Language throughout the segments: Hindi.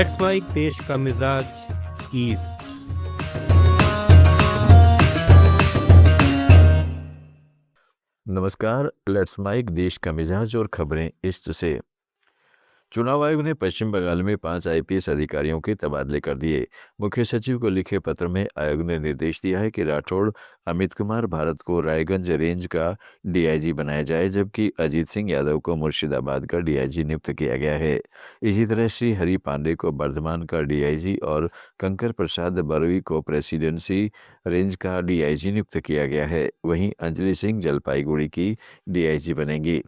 लेट्स माइक देश का मिजाज ईस्ट। नमस्कार, लेट्स माइक देश का मिजाज और खबरें ईस्ट से। चुनाव आयोग ने पश्चिम बंगाल में 5 आईपीएस अधिकारियों के तबादले कर दिए। मुख्य सचिव को लिखे पत्र में आयोग ने निर्देश दिया है कि राठौड़ अमित कुमार भारत को रायगंज रेंज का डीआईजी बनाया जाए, जबकि अजीत सिंह यादव को मुर्शिदाबाद का डीआईजी नियुक्त किया गया है। इसी तरह श्री हरि पांडे को बर्धमान का डीआईजी और कंकर प्रसाद बरवी को प्रेसिडेंसी रेंज का डीआईजी नियुक्त किया गया है। वहीं अंजलि सिंह जलपाईगुड़ी की डीआईजी बनेंगी।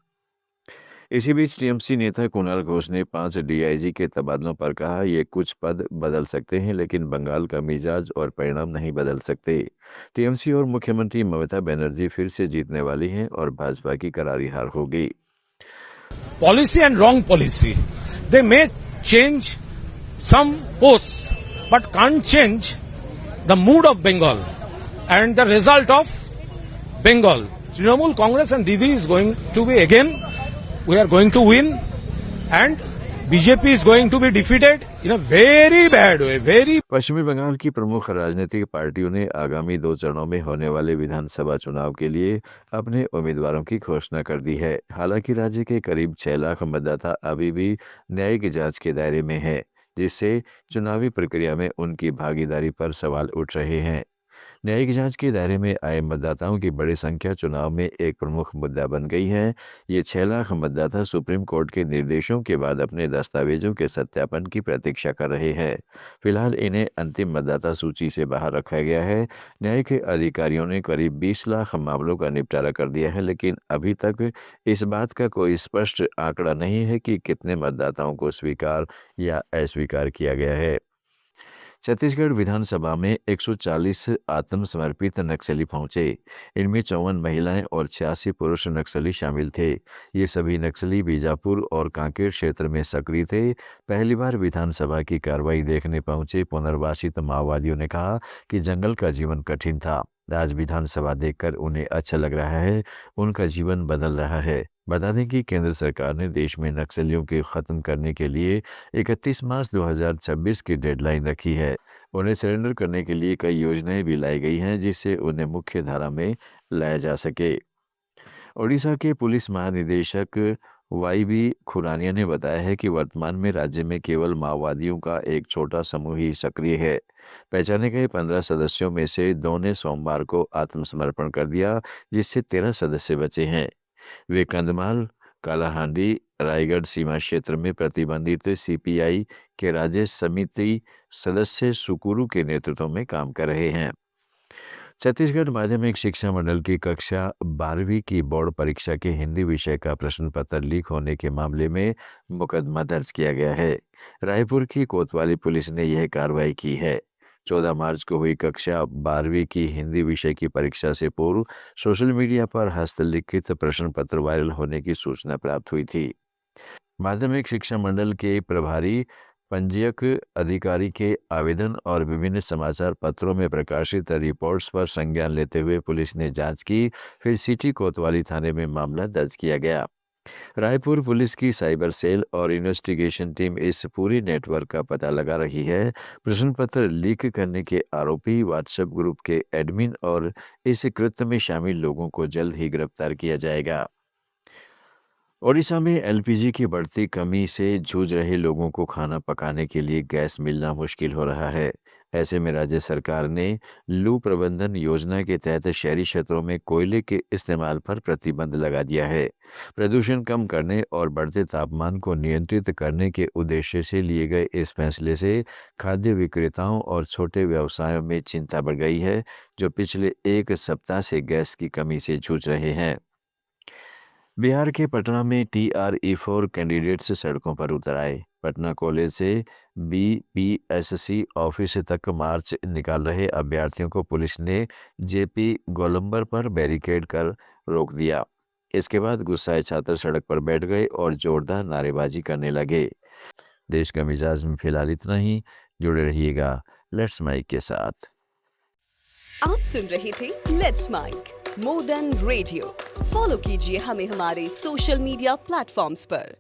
इसी बीच टीएमसी नेता कुणाल घोष ने 5 डीआईजी के तबादलों पर कहा, ये कुछ पद बदल सकते हैं लेकिन बंगाल का मिजाज और परिणाम नहीं बदल सकते। टीएमसी और मुख्यमंत्री ममता बनर्जी फिर से जीतने वाली हैं और भाजपा की करारी हार होगी। Policy and wrong policy. They may change some posts, but can't change the mood of Bengal and the result of Bengal. Trinamool Congress and Didi is going to be again. We are going to win, and BJP is going to be defeated in a very bad way. Very. पश्चिमी बंगाल की प्रमुख राजनीतिक पार्टियों ने आगामी 2 चरणों में होने वाले विधानसभा चुनाव के लिए अपने उम्मीदवारों की घोषणा कर दी है। हालांकि राज्य के करीब 6 लाख मतदाता अभी भी न्यायिक जांच के दायरे में है, जिससे चुनावी प्रक्रिया में उनकी भागीदारी पर सवाल उठ रहे हैं। न्यायिक जांच के दायरे में आए मतदाताओं की बड़ी संख्या चुनाव में एक प्रमुख मुद्दा बन गई है। ये 6 लाख मतदाता सुप्रीम कोर्ट के निर्देशों के बाद अपने दस्तावेजों के सत्यापन की प्रतीक्षा कर रहे हैं। फिलहाल इन्हें अंतिम मतदाता सूची से बाहर रखा गया है। न्यायिक अधिकारियों ने करीब 20 लाख मामलों का निपटारा कर दिया है, लेकिन अभी तक इस बात का कोई स्पष्ट आंकड़ा नहीं है कि कितने मतदाताओं को स्वीकार या अस्वीकार किया गया है। छत्तीसगढ़ विधानसभा में 140 आत्मसमर्पित नक्सली पहुंचे। इनमें 54 महिलाएं और 86 पुरुष नक्सली शामिल थे। ये सभी नक्सली बीजापुर और कांकेर क्षेत्र में सक्रिय थे। पहली बार विधानसभा की कार्रवाई देखने पहुंचे पुनर्वासित माओवादियों ने कहा कि जंगल का जीवन कठिन था। आज विधानसभा देखकर उन्हें अच्छा लग रहा है, उनका जीवन बदल रहा है। बता दें कि केंद्र सरकार ने देश में नक्सलियों के खत्म करने के लिए 31 मार्च 2026 की डेडलाइन रखी है। उन्हें सरेंडर करने के लिए कई योजनाएं भी लाई गई हैं, जिससे उन्हें मुख्य धारा में लाया जा सके। ओडिशा के पुलिस महानिदेशक वाईबी खुरानिया ने बताया है कि वर्तमान में राज्य में केवल माओवादियों का एक छोटा समूह ही सक्रिय है। पहचाने गए 15 सदस्यों में से 2 ने सोमवार को आत्मसमर्पण कर दिया, जिससे 13 सदस्य बचे हैं। वे कंधमाल, कालाहांडी, रायगढ़ सीमा क्षेत्र में प्रतिबंधित सीपीआई के राज्य समिति सदस्य सुकुरू के नेतृत्व में काम कर रहे हैं। छत्तीसगढ़ माध्यमिक शिक्षा मंडल की कक्षा 12वीं की बोर्ड परीक्षा के हिंदी विषय का प्रश्न पत्र लीक होने के मामले में मुकदमा दर्ज किया गया है। रायपुर की कोतवाली पुलिस ने यह कार्रवाई की है। 14 मार्च को हुई कक्षा 12वीं की हिंदी विषय की परीक्षा से पूर्व सोशल मीडिया पर हस्तलिखित प्रश्न पत्र वायरल होने की सूचना प्राप्त हुई थी। माध्यमिक शिक्षा मंडल के प्रभारी पंजीयक अधिकारी के आवेदन और विभिन्न समाचार पत्रों में प्रकाशित रिपोर्ट्स पर संज्ञान लेते हुए पुलिस ने जांच की। फिर सिटी कोतवाली थाने में मामला दर्ज किया गया। रायपुर पुलिस की साइबर सेल और इन्वेस्टिगेशन टीम इस पूरी नेटवर्क का पता लगा रही है। प्रश्न पत्र लीक करने के आरोपी व्हाट्सएप ग्रुप के एडमिन और इस कृत्य में शामिल लोगों को जल्द ही गिरफ्तार किया जाएगा। ओडिशा में एलपीजी की बढ़ती कमी से जूझ रहे लोगों को खाना पकाने के लिए गैस मिलना मुश्किल हो रहा है। ऐसे में राज्य सरकार ने लू प्रबंधन योजना के तहत शहरी क्षेत्रों में कोयले के इस्तेमाल पर प्रतिबंध लगा दिया है। प्रदूषण कम करने और बढ़ते तापमान को नियंत्रित करने के उद्देश्य से लिए गए इस फैसले से खाद्य विक्रेताओं और छोटे व्यवसायों में चिंता बढ़ गई है, जो पिछले 1 सप्ताह से गैस की कमी से जूझ रहे हैं। बिहार के पटना में TRE4 कैंडिडेट्स सड़कों पर उतर आए। पटना कॉलेज से BPSC ऑफिस तक मार्च निकाल रहे अभ्यर्थियों को पुलिस ने JP गोलंबर पर बैरिकेड कर रोक दिया। इसके बाद गुस्साए छात्र सड़क पर बैठ गए और जोरदार नारेबाजी करने लगे। देश का मिजाज में फिलहाल इतना ही। जुड़े रहिएगा लेट्स माइक के साथ। आप सुन रहे थे let's mike more than radio. Follow कीजिए हमें हमारे सोशल मीडिया प्लेटफॉर्म्स पर।